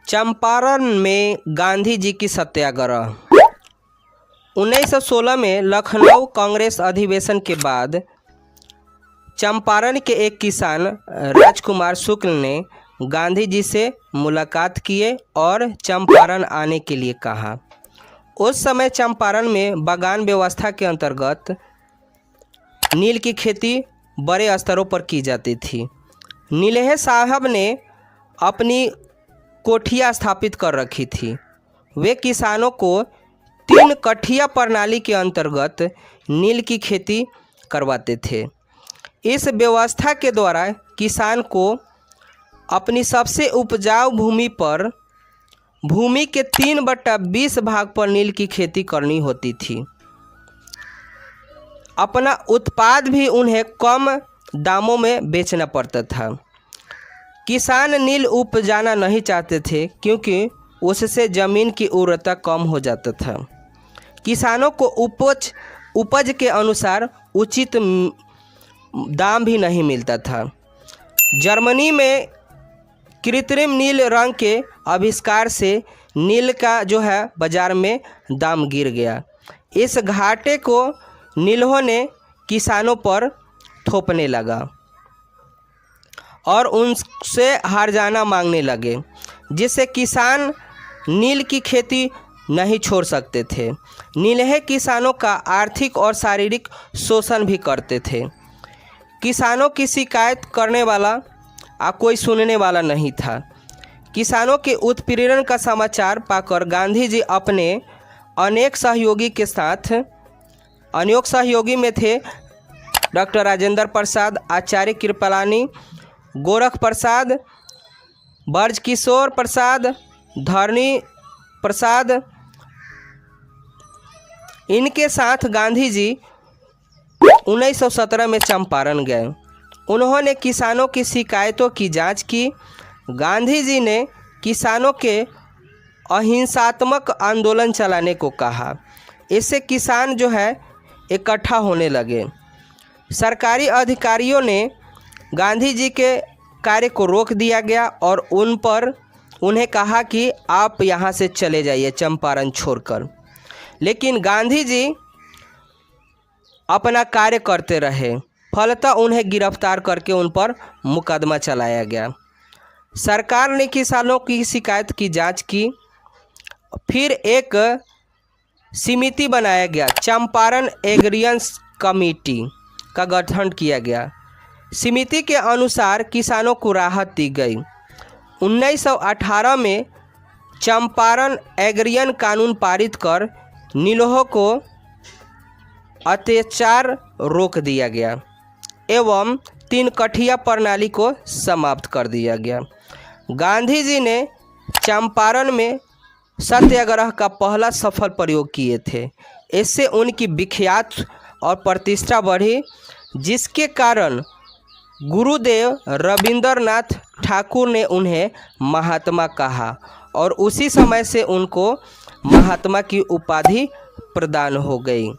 चंपारण में गांधी जी की सत्याग्रह। 1916 में लखनऊ कांग्रेस अधिवेशन के बाद चंपारण के एक किसान राजकुमार शुक्ल ने गांधी जी से मुलाकात किए और चंपारण आने के लिए कहा। उस समय चंपारण में बागान व्यवस्था के अंतर्गत नील की खेती बड़े स्तरों पर की जाती थी। नीलहे साहब ने अपनी कोठियाँ स्थापित कर रखी थी। वे किसानों को 3 कठिया प्रणाली के अंतर्गत नील की खेती करवाते थे। इस व्यवस्था के द्वारा किसान को अपनी सबसे उपजाऊ भूमि पर भूमि के 3/20 भाग पर नील की खेती करनी होती थी। अपना उत्पाद भी उन्हें कम दामों में बेचना पड़ता था। किसान नील उपजाना नहीं चाहते थे क्योंकि उससे ज़मीन की उर्वरता कम हो जाता था। किसानों को उपज के अनुसार उचित दाम भी नहीं मिलता था। जर्मनी में कृत्रिम नील रंग के आविष्कार से नील का बाज़ार में दाम गिर गया। इस घाटे को नीलहों ने किसानों पर थोपने लगा और उनसे हर्जाना मांगने लगे, जिससे किसान नील की खेती नहीं छोड़ सकते थे। नीलहे किसानों का आर्थिक और शारीरिक शोषण भी करते थे। किसानों की शिकायत करने वाला कोई सुनने वाला नहीं था। किसानों के उत्पीड़न का समाचार पाकर गांधी जी अपने अनेक सहयोगी में थे डॉक्टर राजेंद्र प्रसाद, आचार्य कृपलानी, गोरख प्रसाद, ब्रजकिशोर प्रसाद, धरणी प्रसाद। इनके साथ गांधी जी 1917 में चंपारण गए। उन्होंने किसानों की शिकायतों की जांच की। गांधी जी ने किसानों के अहिंसात्मक आंदोलन चलाने को कहा। इससे किसान इकट्ठा होने लगे। सरकारी अधिकारियों ने गांधी जी के कार्य को रोक दिया गया और उन्हें कहा कि आप यहाँ से चले जाइए चंपारण छोड़कर। लेकिन गांधी जी अपना कार्य करते रहे। फलतः उन्हें गिरफ्तार करके उन पर मुकदमा चलाया गया। सरकार ने किसानों की शिकायत की जांच की। फिर एक समिति बनाया गया, चंपारण एग्रीयंस कमेटी का गठन किया गया। समिति के अनुसार किसानों को राहत दी गई। 1918 में चंपारण एग्रियन कानून पारित कर नीलहों को अत्याचार रोक दिया गया एवं 3 कठिया प्रणाली को समाप्त कर दिया गया। गांधी जी ने चंपारण में सत्याग्रह का पहला सफल प्रयोग किए थे। इससे उनकी विख्यात और प्रतिष्ठा बढ़ी, जिसके कारण गुरुदेव रविंद्रनाथ ठाकुर ने उन्हें महात्मा कहा और उसी समय से उनको महात्मा की उपाधि प्रदान हो गई।